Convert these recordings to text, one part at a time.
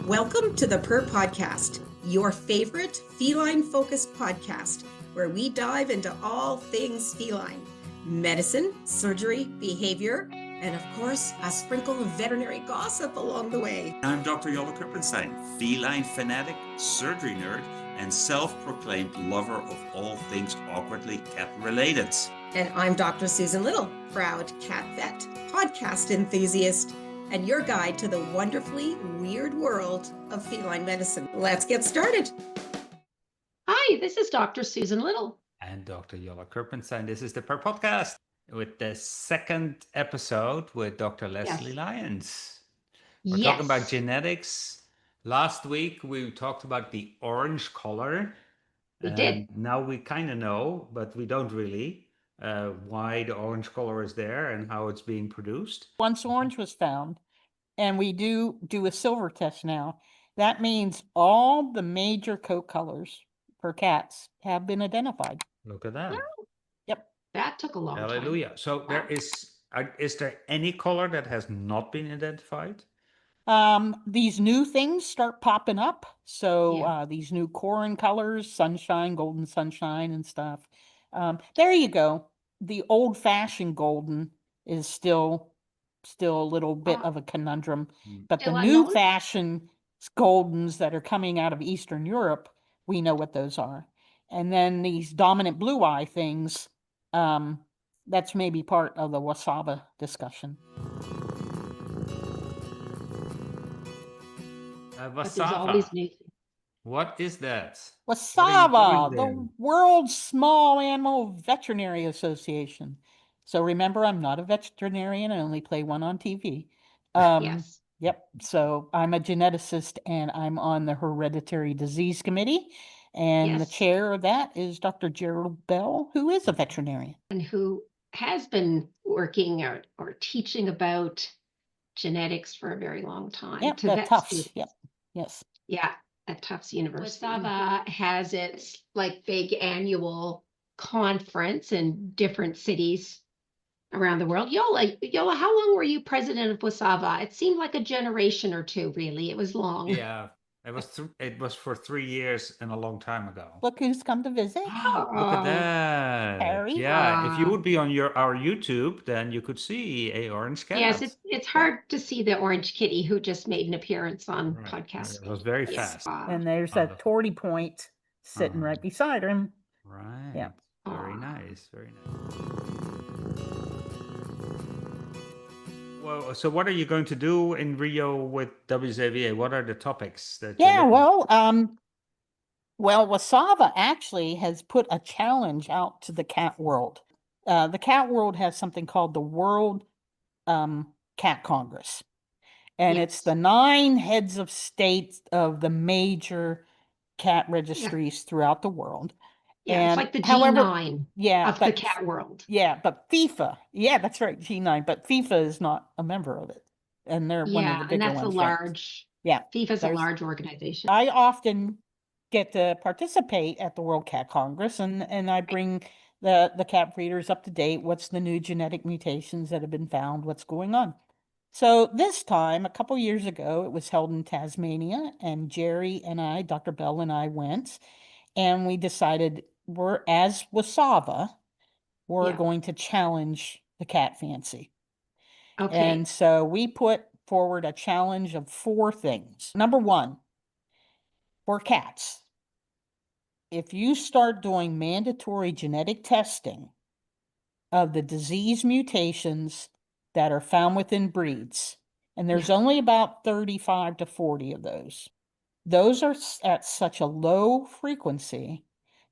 Welcome to the Purr Podcast, your favorite feline-focused podcast, where we dive into all things feline, medicine, surgery, behavior, and of course, a sprinkle of veterinary gossip along the way. I'm Dr. Yola Krippenstein, feline fanatic, surgery nerd, and self-proclaimed lover of all things awkwardly cat-related. And I'm Dr. Susan Little, proud cat vet, podcast enthusiast, and your guide to the wonderfully weird world of feline medicine. Let's get started. Hi, this is Dr. Susan Little. And Dr. Yola Krippenstein. This is the Purr Podcast with the second episode with Dr. Leslie Lyons. We're talking about genetics. Last week, we talked about the orange color. We did. Now we kind of know, but we don't really, why the orange color is there and how it's being produced. Once orange was found, and we do a silver test now, that means all the major coat colors for cats have been identified. Look at that. Oh, Yep. that took a long time. Hallelujah. So Wow. is there any color that has not been identified? These new things start popping up. So Yeah. these new corn colors, sunshine, golden sunshine and stuff. There you go. The old-fashioned golden is still a little bit of a conundrum, but Still the unknown? new fashion goldens that are coming out of Eastern Europe, we know what those are. And then these dominant blue eye things, that's maybe part of the WSAVA discussion. But there's always WSAVA. new. What is that? WSAVA, What are you the doing World Small Animal Veterinary Association. So remember, I'm not a veterinarian. I only play one on TV. Yes. Yep. So I'm a geneticist and I'm on the Hereditary Disease Committee. And the Yes. chair of that is Dr. Gerald Bell, who is a veterinarian. And who has been working or teaching about genetics for a very long time. Yep, to the vet Tufts. students. Yep. Yes. Yeah, at Tufts University. WSAVA has its big annual conference in different cities around the world. Yola, how long were you president of WSAVA? It seemed like a generation or two, really. It was long. Yeah, it was for 3 years and a long time ago. Look who's come to visit. Look at that. Harry. Yeah, if you Wow. would be on our YouTube, then you could see a orange cat. Yes, it's hard to see the orange kitty who just made an appearance on Right. podcast. It was very Yes. fast. And there's Oh, a Torty Point sitting right beside him. Right. Yeah. Very Aw. nice. Very nice. Well, so what are you going to do in Rio with WSAVA? What are the topics that you're Yeah, looking well, WSAVA actually has put a challenge out to the cat world. The cat world has something called the World Cat Congress. And it's Yes. the 9 heads of state of the major cat registries throughout the world. Yeah, it's And like the however, G9 yeah, of the but cat world. yeah, but FIFA, yeah, that's right, G9, but FIFA is not a member of it. And they're one of Yeah, the and bigger that's a ones. right? large, Yeah. FIFA's a there's- large organization. I often get to participate at the World Cat Congress and I bring the cat breeders up to date. What's the new genetic mutations that have been found? What's going on? So this time, a couple years ago, it was held in Tasmania, and Jerry and I, Dr. Bell and I went, and we decided as WSAVA, we're Yeah. going to challenge the cat fancy. Okay. And so we put forward a challenge of 4 things. Number 1, for cats, if you start doing mandatory genetic testing of the disease mutations that are found within breeds, and there's only about 35 to 40 of those are at such a low frequency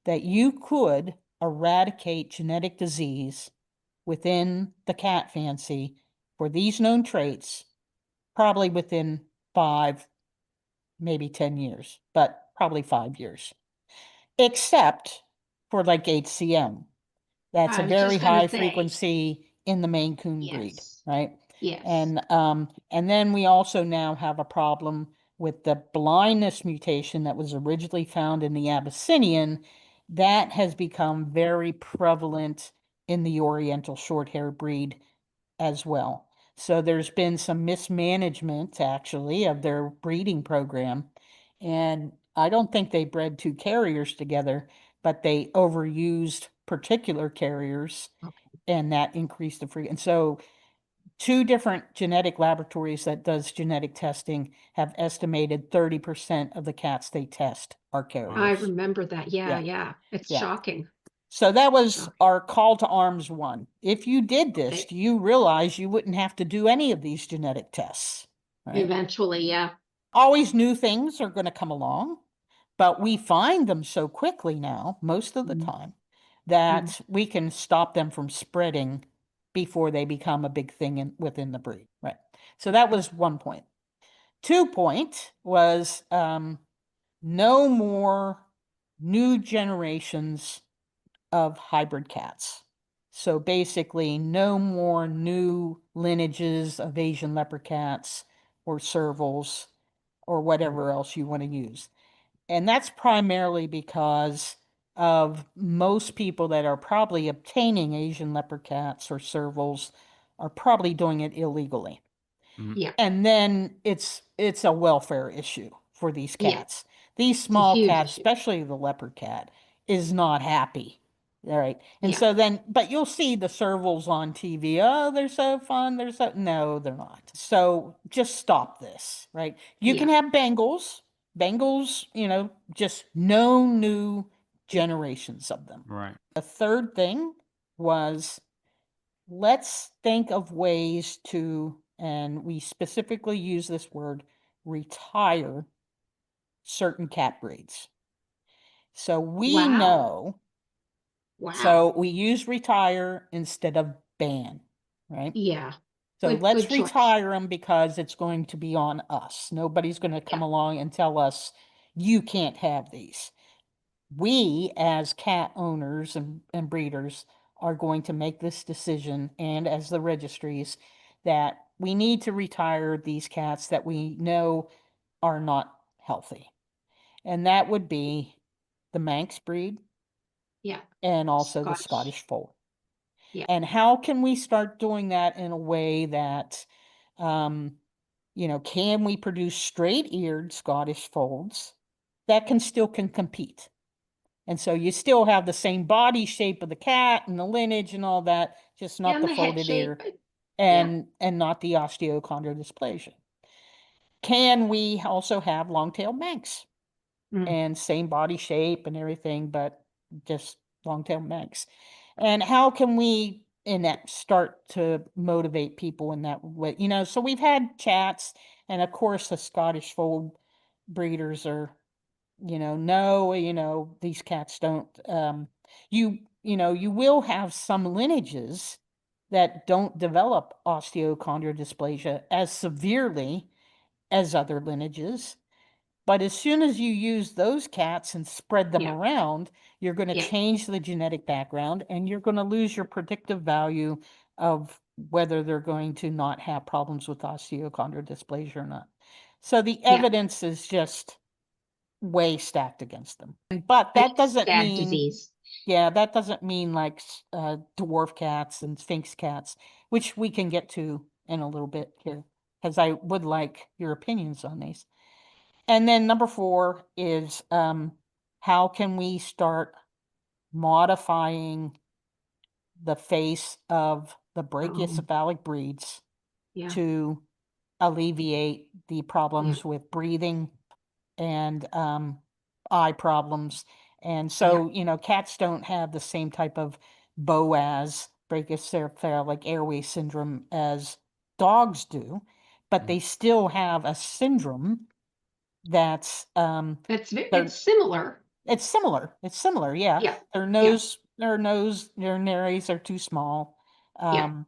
that you could eradicate genetic disease within the cat fancy for these known traits, probably within 5, maybe 10 years, but probably 5 years. Except for like HCM. That's I a was very just gonna high say. frequency in the Maine Coon breed, Yes. right? Yes. And then we also now have a problem with the blindness mutation that was originally found in the Abyssinian. That has become very prevalent in the Oriental short hair breed as well. So there's been some mismanagement, actually, of their breeding program. And I don't think they bred two carriers together, but they overused particular carriers, and that increased the frequency. And so two different genetic laboratories that does genetic testing have estimated 30% of the cats they test are carriers. I remember that. Yeah. Yeah. It's Yeah. shocking. So that was Shocking. our call to arms one. If you did this, Okay. you realize you wouldn't have to do any of these genetic tests, right? Eventually, yeah. Always new things are going to come along, but we find them so quickly now, most of the time, that we can stop them from spreading before they become a big thing within the breed, right? So that was 1 point. 2 point was no more new generations of hybrid cats. So basically, no more new lineages of Asian leopard cats or servals or whatever else you want to use. And that's primarily because of most people that are probably obtaining Asian leopard cats or servals are probably doing it illegally. Yeah. And then it's a welfare issue for these Yeah. cats. These a small huge cats, issue. especially the leopard cat, is not happy. All right. And Yeah. so then, but you'll see the servals on TV. Oh, they're so fun. No, they're not. So just stop this, right? You can have Bengals. Bengals, just no new generations of them. Right. The third thing was, let's think of ways to, and we specifically use this word, retire certain cat breeds. So we know, Wow. so we use retire instead of ban, right? Yeah. So Good- let's good choice. retire them because it's going to be on us. Nobody's going to come along and tell us, you can't have these. We, as cat owners and breeders, are going to make this decision, and as the registries, that we need to retire these cats that we know are not healthy. And that would be the Manx breed Yeah. and also the Scottish. Scottish fold. Yeah. And how can we start doing that in a way that, can we produce straight-eared Scottish folds that still can compete? And so you still have the same body shape of the cat and the lineage and all that, just not And the the head folded ear shape. and not the osteochondrodysplasia. Can we also have long-tailed Manx and same body shape and everything, but just long-tailed Manx? And how can we start to motivate people in that way? So we've had chats, and of course the Scottish fold breeders are, no, these cats don't, you will have some lineages that don't develop osteochondrodysplasia as severely as other lineages. But as soon as you use those cats and spread them around, you're going to change the genetic background, and you're going to lose your predictive value of whether they're going to not have problems with osteochondrodysplasia or not. So the evidence is just way stacked against them. But that doesn't Bad mean, disease. that doesn't mean like dwarf cats and sphinx cats, which we can get to in a little bit here, because I would like your opinions on these. And then number 4 is, how can we start modifying the face of the brachiocephalic breeds to alleviate the problems with breathing and eye problems. And so, cats don't have the same type of BOAS, brachiocephalic airway syndrome, as dogs do, but they still have a syndrome that's It's similar. It's similar, yeah. Yeah. Their nares are too small. Their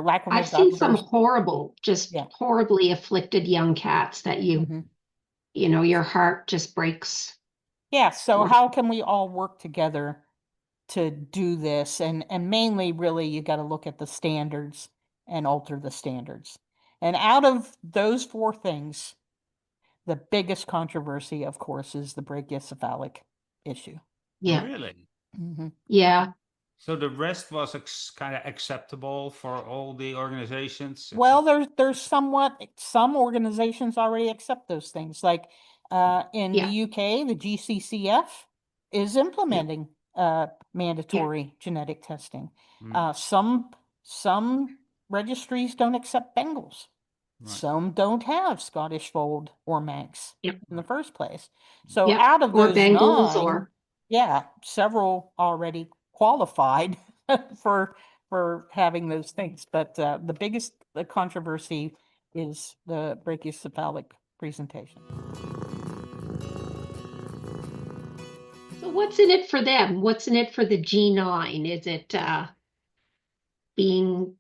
lacrimal I've seen some guttlers. horribly afflicted young cats that your heart just breaks. Yeah, so how can we all work together to do this? And mainly, really, you got to look at the standards and alter the standards. And out of those 4 things, the biggest controversy, of course, is the brachiocephalic issue. Yeah. Really? Mm-hmm. Yeah. So the rest was kind of acceptable for all the organizations? Well, there's some organizations already accept those things. Like in the UK, the GCCF is implementing mandatory genetic testing. Some registries don't accept Bengals. Right. Some don't have Scottish Fold or Manx Yep. in the first place. So Yep. out of Or those Bengals 9, or several already qualified for having those things. But the biggest controversy is the brachycephalic presentation. So what's in it for them? What's in it for the G9? Is it being,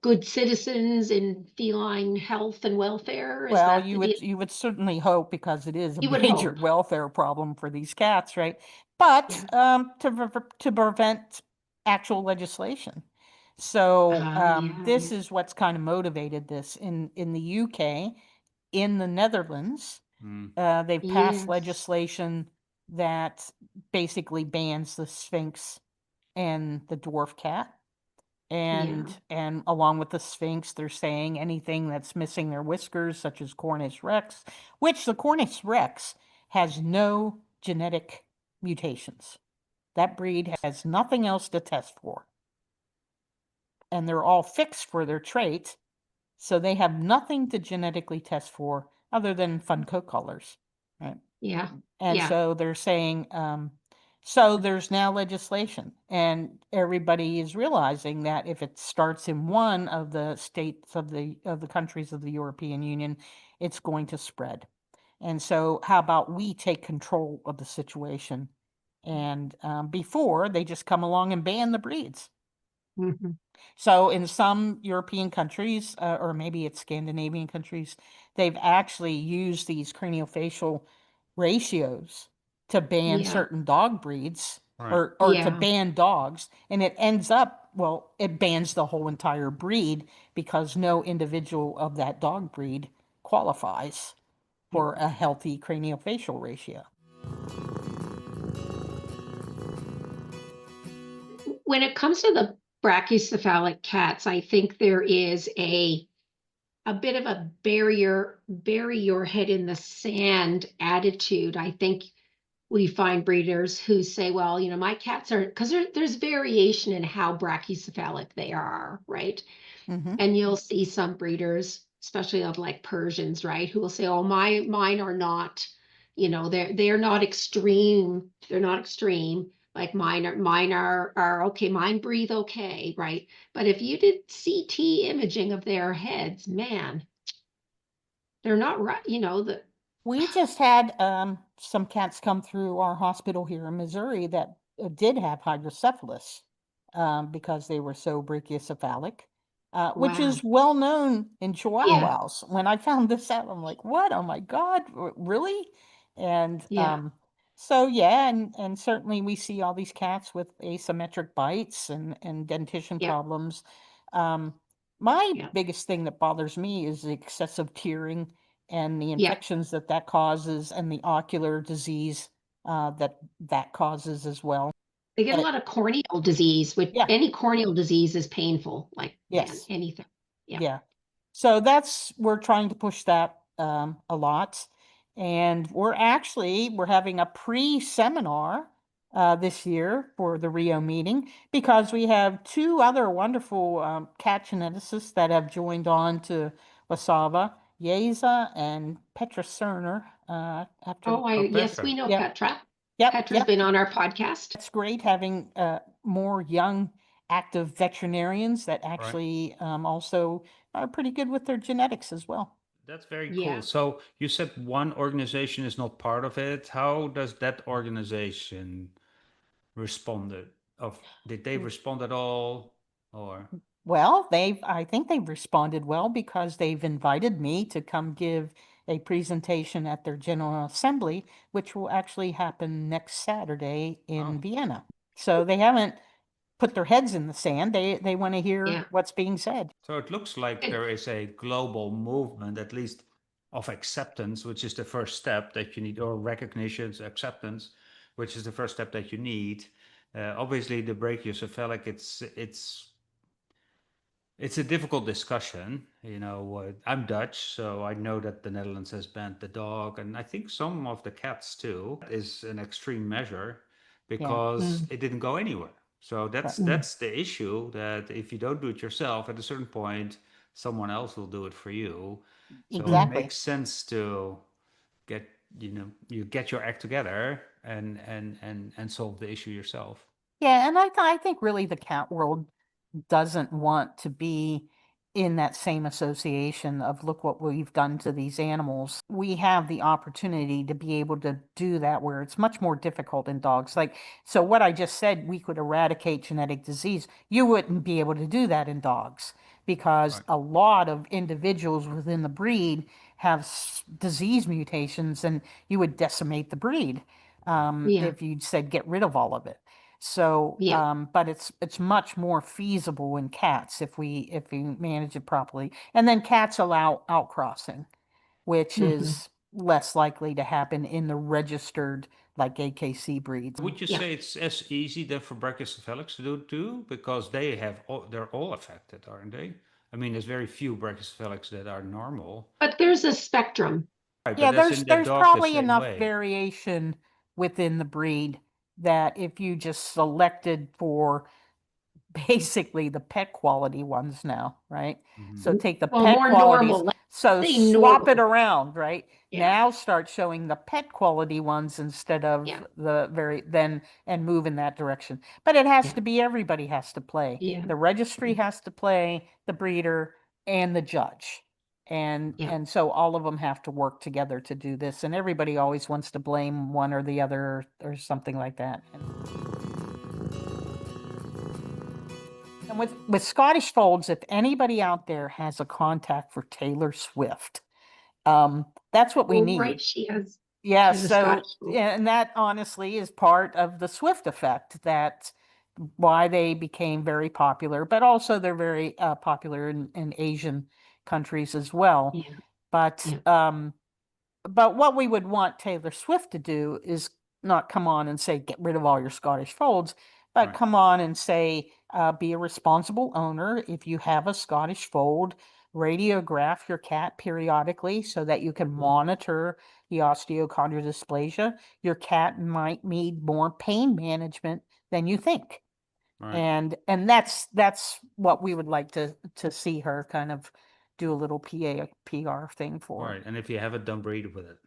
good citizens in feline health and welfare? Is Well, that you would certainly hope, because it is a You would major hope. welfare problem for these cats, right? But to prevent actual legislation. So this is what's kind of motivated this in the UK, in the Netherlands. They've passed legislation that basically bans the Sphinx and the dwarf cat. And along with the Sphinx, they're saying anything that's missing their whiskers, such as Cornish Rex, which the Cornish Rex has no genetic mutations. That breed has nothing else to test for. And they're all fixed for their trait, so they have nothing to genetically test for other than fun coat colors, right? Yeah. And so they're saying, so there's now legislation, and everybody is realizing that if it starts in one of the states of the countries of the European Union, it's going to spread. And so how about we take control of the situation? And before, they just come along and ban the breeds. Mm-hmm. So in some European countries, or maybe it's Scandinavian countries, they've actually used these craniofacial ratios to ban certain dog breeds, or to ban dogs. And it ends up, well, it bans the whole entire breed, because no individual of that dog breed qualifies for a healthy craniofacial ratio. When it comes to the brachycephalic cats, I think there is a bit of a bury your head in the sand attitude. I think we find breeders who say, well, my cats are, because there's variation in how brachycephalic they are, right? And you'll see some breeders, especially of like Persians, right, who will say, oh, mine are not, they're not extreme. They're not extreme. Like mine are okay. Mine breathe okay, right? But if you did CT imaging of their heads, man, they're not right. We just had some cats come through our hospital here in Missouri that did have hydrocephalus because they were so brachycephalic, which is well known in Chihuahuas. When I found this out, I'm like, what? Oh my God, really? And so, and certainly we see all these cats with asymmetric bites and dentition problems. My biggest thing that bothers me is the excessive tearing and the infections that causes, and the ocular disease that causes as well. They get a lot of corneal disease, which any corneal disease is painful, like anything. So we're trying to push that a lot. And we're having a pre-seminar this year for the Rio meeting, because we have 2 other wonderful cat geneticists that have joined on to WSAVA, Yeza and Petra Cerner. Yes, we know Petra. Yep. Petra's been on our podcast. It's great having more young, active veterinarians that actually also are pretty good with their genetics as well. That's very cool. So you said one organization is not part of it. How does that organization responded? Did they respond at all, or? Well, I think they've responded well, because they've invited me to come give a presentation at their General Assembly, which will actually happen next Saturday in Vienna. So they haven't put their heads in the sand. They want to hear what's being said. So it looks like there is a global movement, at least of acceptance, which is the first step that you need, or recognition, acceptance, which is the first step that you need. Obviously, the brachiocephalic, it's a difficult discussion. I'm Dutch, so I know that the Netherlands has banned the dog, and I think some of the cats too. That is an extreme measure Yeah. because it didn't go anywhere. So Right. that's the issue, that if you don't do it yourself, at a certain point, someone else will do it for you. So it Exactly. makes sense to get you get your act together and solve the issue yourself. Yeah, and I think really the cat world doesn't want to be in that same association of look what we've done to these animals. We have the opportunity to be able to do that where it's much more difficult in dogs. Like, so what I just said, we could eradicate genetic disease. You wouldn't be able to do that in dogs because Right. a lot of individuals within the breed have disease mutations and you would decimate the breed Yeah. if you said get rid of all of it. So, Yeah. but it's much more feasible in cats if we manage it properly. And then cats allow outcrossing, which is less likely to happen in the registered like AKC breeds. Would you Yeah. say it's as easy then for brachycephalics to do it too? Because they're all affected, aren't they? I mean, there's very few brachycephalics that are normal. But there's a spectrum. Right, Yeah, but that's in the there's dog the probably same enough way. variation within the breed that if you just selected for basically the pet quality ones now, right? So take the Well, pet more qualities, normal. Let's so say swap it normal. around, right? Yeah. Now start showing the pet quality ones instead of Yeah. the and move in that direction. But it has Yeah. to be, everybody has to play. Yeah. The registry has to play, the breeder and the judge. Yeah. And so all of them have to work together to do this. And everybody always wants to blame one or the other or something like that. And with Scottish Folds, if anybody out there has a contact for Taylor Swift, that's what we Oh, need. right. She has Yeah, a so Scottish Fold. and that honestly is part of the Swift effect, that why they became very popular, but also they're very popular in Asian countries as well. Yeah. But Yeah. but what we would want Taylor Swift to do is not come on and say, get rid of all your Scottish folds, but Right. come on and say, be a responsible owner. If you have a Scottish fold, radiograph your cat periodically so that you can monitor the osteochondral dysplasia. Your cat might need more pain management than you think. Right. And that's what we would like to see her kind of do a little PR thing for. Right. And if you haven't done, breed with it.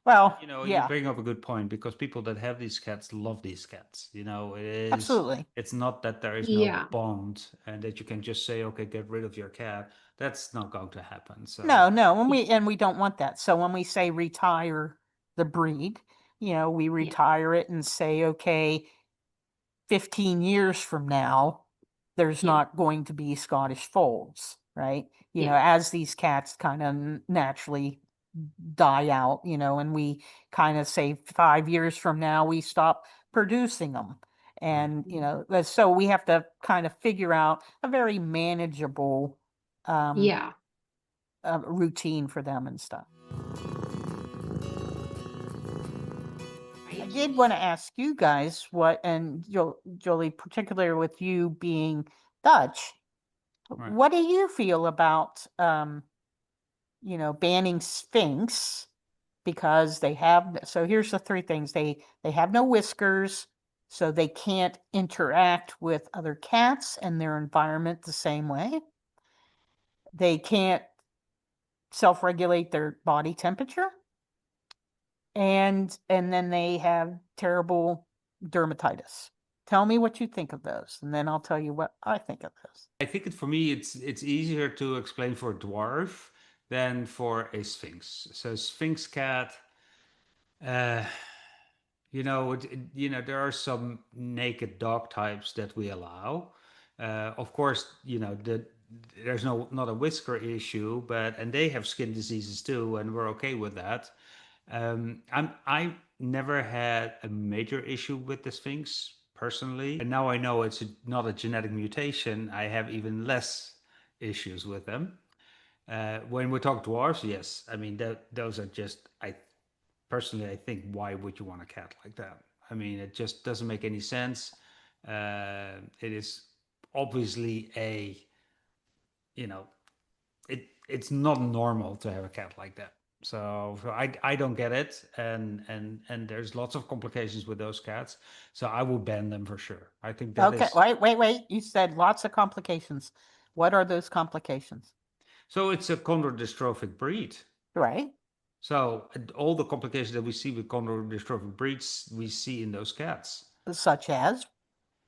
Well, You yeah, bring up a good point, because people that have these cats love these cats. absolutely. It's not that there is no Yeah. bond and that you can just say, okay, get rid of your cat. That's not going to happen. So No, and we don't want that. So when we say retire the breed, we retire it and say, okay, 15 years from now, there's Yeah. not going to be Scottish folds, right? Yeah. As these cats kind of naturally die out, and we kind of say 5 years from now, we stop producing them. And, so we have to kind of figure out a very manageable Yeah. routine for them and stuff. I did want to ask you guys and Jolie, particularly with you being Dutch, Right. what do you feel about, banning Sphinx? Because so here's the three things. They have no whiskers, so they can't interact with other cats and their environment the same way. They can't self-regulate their body temperature. And then they have terrible dermatitis. Tell me what you think of those, and then I'll tell you what I think of those. I think for me, it's easier to explain for a dwarf than for a sphinx. So sphinx cat, there are some naked dog types that we allow. Of course, there's not a whisker issue, and they have skin diseases too, and we're okay with that. I never had a major issue with the Sphinx personally, and now I know it's not a genetic mutation. I have even less issues with them. When we talk dwarfs, yes, I mean those are just. I personally, I think, why would you want a cat like that? I mean, it just doesn't make any sense. It is obviously it's not normal to have a cat like that. So I don't get it, and there's lots of complications with those cats. So I will ban them for sure. I think that Okay, is. wait. You said lots of complications. What are those complications? So it's a chondrodystrophic breed. Right. So all the complications that we see with chondrodystrophic breeds, we see in those cats. Such as?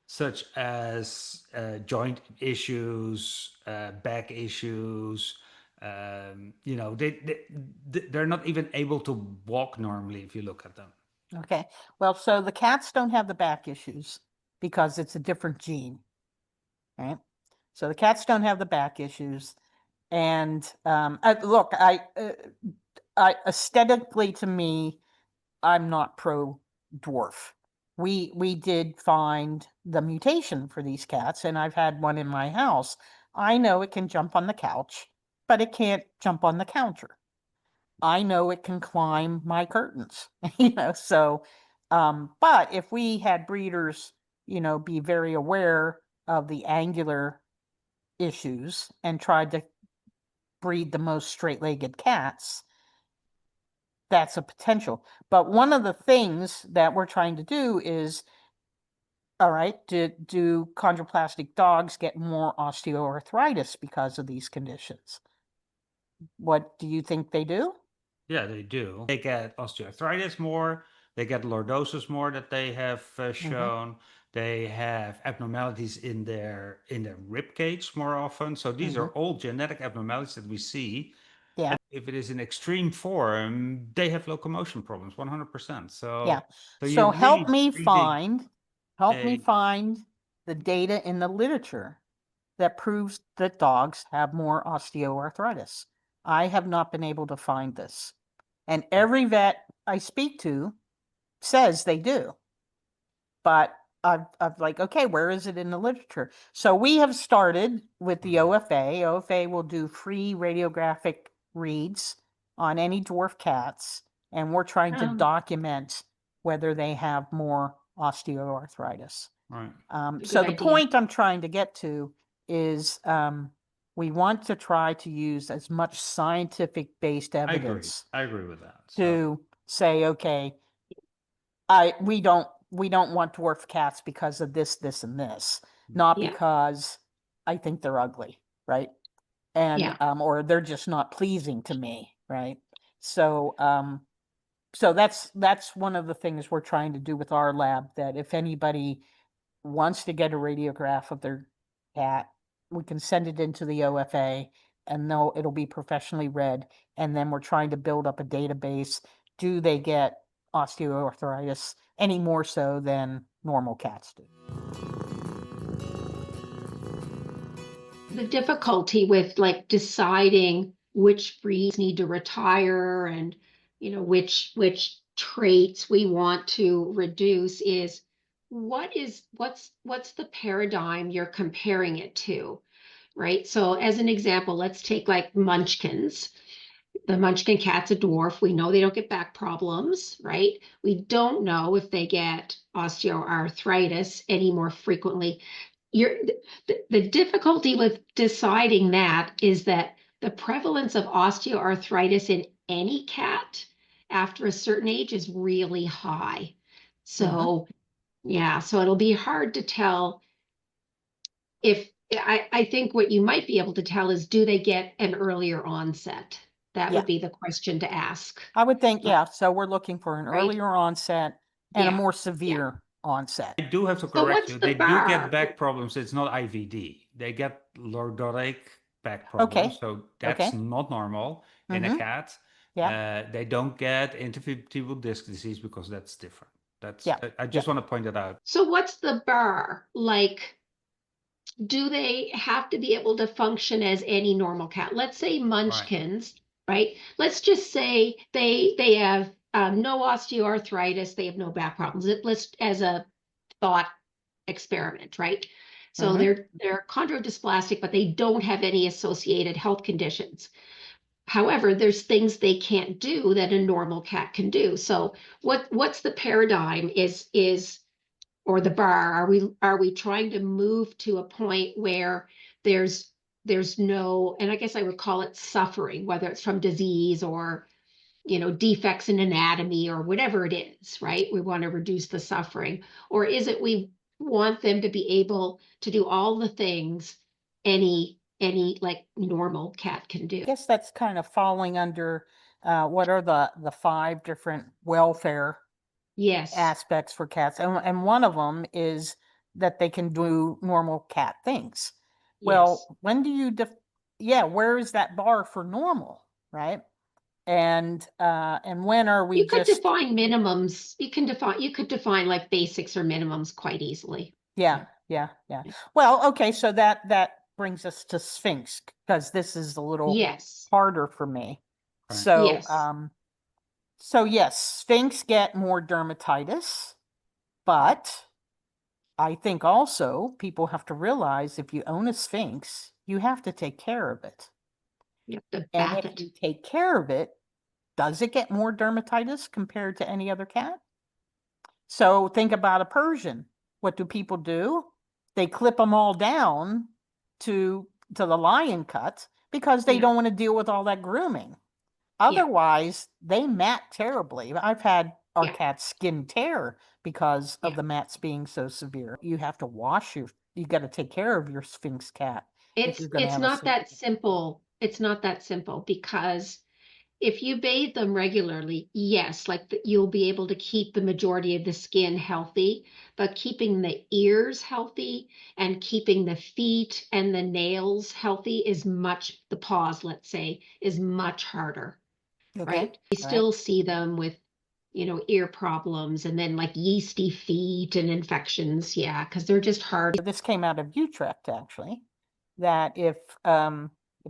Such as joint issues, back issues. They're not even able to walk normally if you look at them. Okay. Well, so the cats don't have the back issues because it's a different gene, right? So the cats don't have the back issues. And look, I aesthetically, to me, I'm not pro dwarf. We did find the mutation for these cats, and I've had one in my house. I know it can jump on the couch, but it can't jump on the counter. I know it can climb my curtains, so, but if we had breeders, be very aware of the angular issues and tried to breed the most straight-legged cats, that's a potential. But one of the things that we're trying to do is, all right, do chondroplastic dogs get more osteoarthritis because of these conditions? What do you think they do? Yeah, they do. They get osteoarthritis more. They get lordosis more that they have shown. They have abnormalities in their rib cage more often. So these are all genetic abnormalities that we see. Yeah. And if it is in extreme form, they have locomotion problems, 100%. So Yeah. so So you're help really me treating find the data in the literature that proves that dogs have more osteoarthritis. I have not been able to find this. And every vet I speak to says they do. But I've like, okay, where is it in the literature? So we have started with the OFA. OFA will do free radiographic reads on any dwarf cats, and we're trying to document whether they have more osteoarthritis. Right. So the idea. point I'm trying to get to is we want to try to use as much scientific-based evidence I agree with that. to say, okay, we don't want dwarf cats because of this, and this, not Yeah. because I think they're ugly, right? And Yeah. or they're just not pleasing to me, right? So so that's one of the things we're trying to do with our lab, that if anybody wants to get a radiograph of their cat, we can send it into the OFA and it'll be professionally read. And then we're trying to build up a database. Do they get osteoarthritis any more so than normal cats do? The difficulty with like deciding which breeds need to retire and which traits we want to reduce is what's the paradigm you're comparing it to, right? So as an example, let's take like munchkins. The munchkin cat's a dwarf. We know they don't get back problems, right? We don't know if they get osteoarthritis any more frequently. The difficulty with deciding that is that the prevalence of osteoarthritis in any cat after a certain age is really high. So yeah, so it'll be hard to tell if I think what you might be able to tell is, do they get an earlier onset? That Yeah. would be the question to ask. I would think, yeah. So we're looking for an Right. earlier onset and a Yeah. more severe onset. I do have to So correct what's you. the They do bar? get back problems. It's not IVD. They get lordotic back problems. Okay. So that's Okay. not normal in a cat. Yeah. They don't get intervertebral disc disease because that's different. Yeah. I just want to point that out. So what's the bar? Like, do they have to be able to function as any normal cat? Let's say munchkins, right? Let's just say they have no osteoarthritis, they have no back problems. Let's, as a thought experiment, right? So they're chondrodysplastic, but they don't have any associated health conditions. However, there's things they can't do that a normal cat can do. So what's the paradigm is or the bar? Are we trying to move to a point where there's no, and I guess I would call it suffering, whether it's from disease or defects in anatomy or whatever it is, right? We want to reduce the suffering. Or is it we want them to be able to do all the things any like normal cat can do? I guess that's kind of falling under what are the 5 different welfare Yes. aspects for cats, and one of them is that they can do normal cat things. Well, Yes. when do you where is that bar for normal, right? And when are we You could just define minimums. You could define like basics or minimums quite easily. yeah. Well, okay, so that brings us to Sphinx, because this is a little Yes. harder for me. Right. So Yes. so yes, Sphinx get more dermatitis, but I think also people have to realize if you own a Sphinx, you have to take care of it. You have to And bath if it. you take care of it, does it get more dermatitis compared to any other cat? So think about a Persian. What do people do? They clip them all down to the lion cut because they Yeah. don't want to deal with all that grooming. Otherwise, they mat terribly. I've had our Yeah. cats skin tear because of Yeah. the mats being so severe. You have to wash you got to take care of your Sphinx cat if you're going to It's have a not that Sphinx. simple. It's not that simple because if you bathe them regularly, yes, like you'll be able to keep the majority of the skin healthy, but keeping the ears healthy and keeping the feet and the nails healthy the paws, let's say, is much harder, Okay. right? We still see them with, ear problems and then like yeasty feet and infections. Yeah, because they're just hard. This came out of Utrecht, actually, that if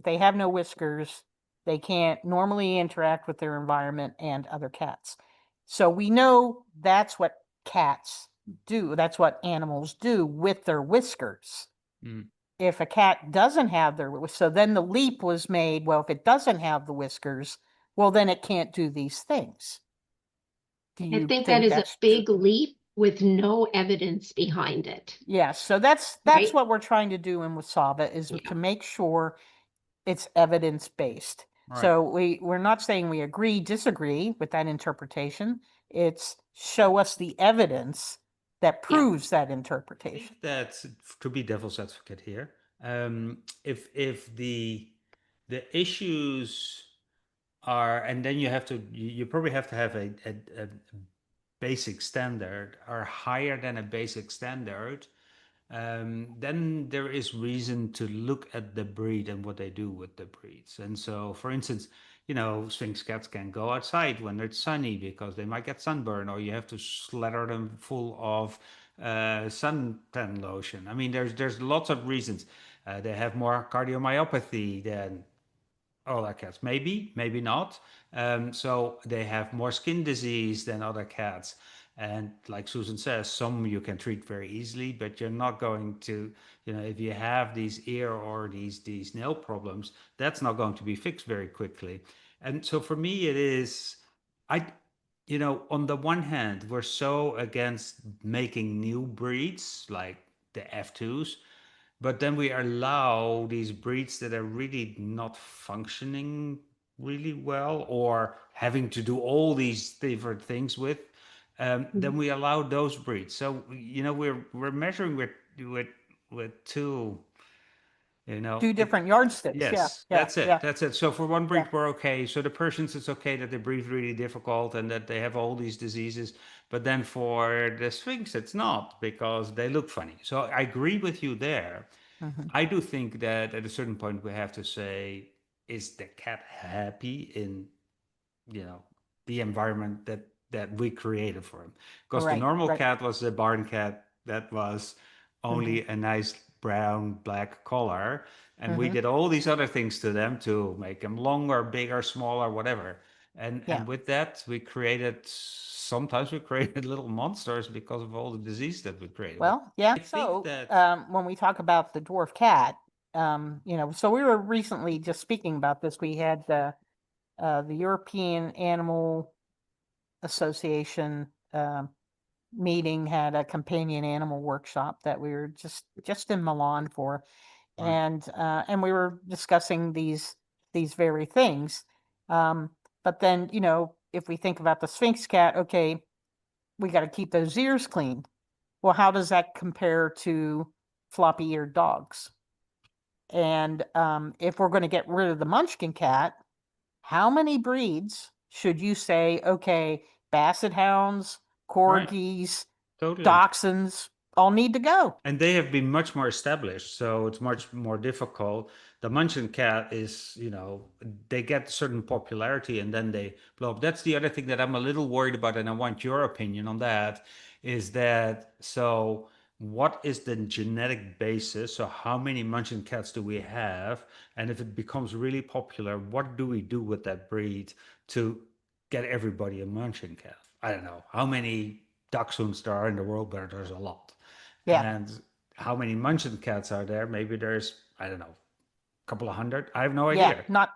they have no whiskers, they can't normally interact with their environment and other cats. So we know that's what cats do. That's what animals do with their whiskers. Mm. If a cat doesn't have so then the leap was made, well, if it doesn't have the whiskers, well, then it can't do these things. Do you I think that think is a that's big true? leap with no evidence behind it. Yeah, so that's Right? what we're trying to do in WSAVA is Yeah. to make sure it's evidence-based. Right. So we're not saying we disagree with that interpretation. It's show us the evidence that proves that I interpretation. think that, to be devil's advocate here, if the issues are, and then you probably have to have a basic standard, are higher than a basic standard, then there is reason to look at the breed and what they do with the breeds. And so, for instance, Sphinx cats can go outside when it's sunny because they might get sunburn, or you have to slather them full of suntan lotion. I mean, there's lots of reasons. They have more cardiomyopathy than other cats. Maybe not. So they have more skin disease than other cats. And like Susan says, some you can treat very easily, but you're not going to, if you have these ear or these nail problems, that's not going to be fixed very quickly. And so for me, it is, on the one hand, we're so against making new breeds like the F2s, but then we allow these breeds that are really not functioning really well or having to do all these different things with. Then we allow those breeds. So we're measuring with two. Two different yardsticks. Yes, Yeah. that's it. Yeah. That's it. So for one breed, Yeah. we're okay. So the Persians, it's okay that they breathe really difficult and that they have all these diseases. But then for the Sphinx, it's not because they look funny. So I agree with you there. Mhm. I do think that at a certain point we have to say, is the cat happy in, the environment that we created for him? Because the normal cat was the barn cat that was only a nice brown black color, and we did all these other things to them to make them longer, bigger, smaller, whatever. And with that, sometimes we created little monsters because of all the disease that we created. Well, yeah. I think that When we talk about the dwarf cat, so we were recently just speaking about this. We had the European Animal Association meeting had a companion animal workshop that we were just in Milan for, Right. and we were discussing these very things. But then, if we think about the Sphinx cat, okay, we got to keep those ears clean. Well, how does that compare to floppy-eared dogs? And if we're going to get rid of the Munchkin cat, how many breeds should you say, okay, Basset Hounds, Right. Corgis, Totally. Dachshunds all need to go? And they have been much more established, so it's much more difficult. The Munchkin cat is, they get certain popularity and then they blow up. That's the other thing that I'm a little worried about, and I want your opinion on that, is that, so what is the genetic basis? So how many Munchkin cats do we have? And if it becomes really popular, what do we do with that breed to get everybody a Munchkin cat? I don't know how many Dachshunds there are in the world, but there's a lot. Yeah. And how many Munchkin cats are there? Maybe there's, I don't know, a couple of hundred. I have no idea. Yeah,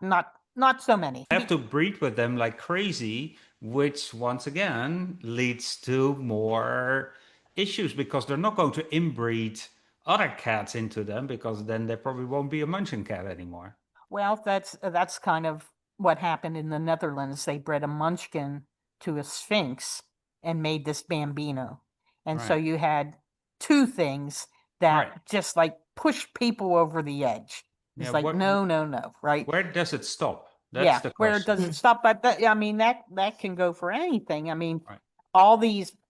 not so many. I have to breed with them like crazy, which once again leads to more issues because they're not going to inbreed other cats into them because then there probably won't be a Munchkin cat anymore. Well, that's kind of what happened in the Netherlands. They bred a Munchkin to a Sphinx and made this Bambino. And so Right. you had two things that Right. just like push people over the edge. It's Yeah, like, no, right? Where does it stop? That's Yeah, the where question. does it stop? But I mean, that can go for anything. I mean, Right.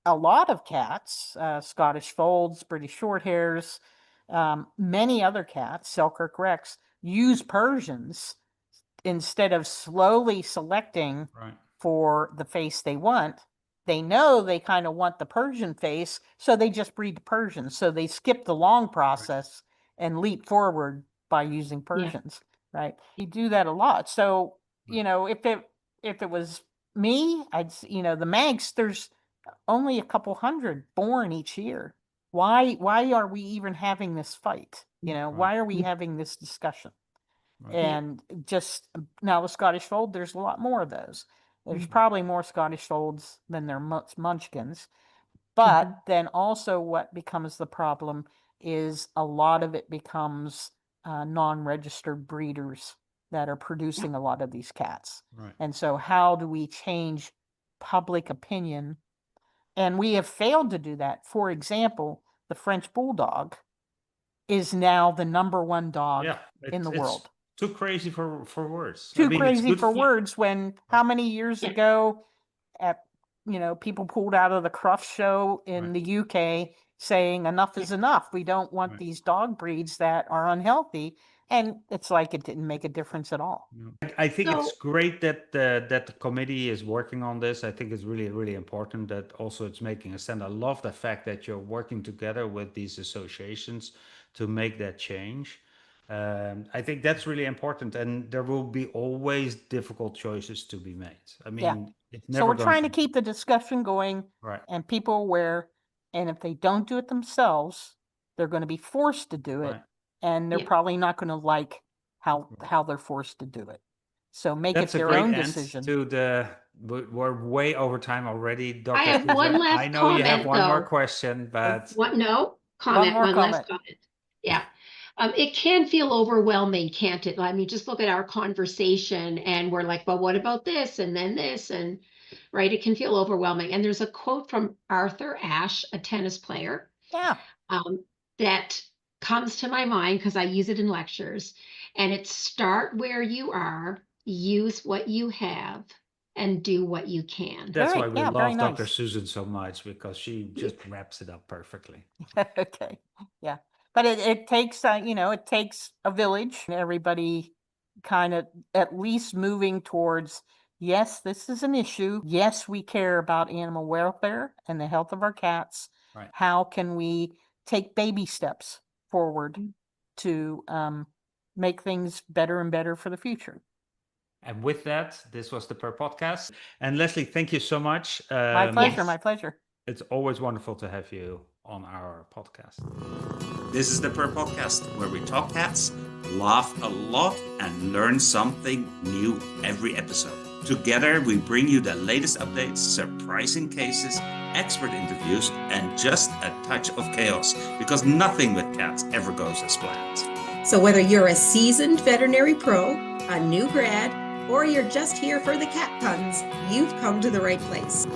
a lot of cats, Scottish Folds, British Shorthairs, many other cats, Selkirk Rex, use Persians instead of slowly selecting Right. for the face they want. They know they kind of want the Persian face, so they just breed the Persian. So they skip the long process and leap forward by using Persians, right? You do that a lot. So, if it was me, the Manx, there's only a couple hundred born each year. Why are we even having this fight? Why are we having this discussion? Right. And just now the Scottish Fold, there's a lot more of those. There's probably more Scottish Folds than there are Munchkins. But then also what becomes the problem is a lot of it becomes non-registered breeders that are producing a lot of these cats. Right. And so how do we change public opinion? And we have failed to do that. For example, the French Bulldog is now the number one dog in the world. Too crazy for words. Too crazy for words when how many years ago people pulled out of the Crufts show in the UK saying enough is enough. We don't want these dog breeds that are unhealthy. And it's like it didn't make a difference at all. I think it's great that the committee is working on this. I think it's really, really important that also it's making a stand. I love the fact that you're working together with these associations to make that change. I think that's really important, and there will be always difficult choices to be made. I mean, it's never. So we're trying to keep the discussion going, right, and people aware. And if they don't do it themselves, they're going to be forced to do it, right. And they're probably not going to like how they're forced to do it. So make it their own decision. We're way over time already, Dr. I have Susan. one last I know comment, you have one more though. question, but One last comment. Yeah. It can feel overwhelming, can't it? I mean, just look at our conversation and we're like, well, what about this? And then this, and right. It can feel overwhelming. And there's a quote from Arthur Ashe, a tennis player. Yeah. That comes to my mind because I use it in lectures, and it's start where you are, use what you have, and do what you can. That's why we love Dr. Susan so much, because she just wraps it up perfectly. Okay. Yeah. But it takes, it takes a village, everybody kind of at least moving towards, yes, this is an issue. Yes, we care about animal welfare and the health of our cats. Right. How can we take baby steps forward to make things better and better for the future? And with that, this was the Purr Podcast. And Leslie, thank you so much. My pleasure. My pleasure. It's always wonderful to have you on our podcast. This is the Purr Podcast, where we talk cats laugh a lot, and learn something new every episode. Together, we bring you the latest updates, surprising cases, expert interviews, and just a touch of chaos, because nothing with cats ever goes as planned. So whether you're a seasoned veterinary pro, a new grad, or you're just here for the cat puns, you've come to the right place.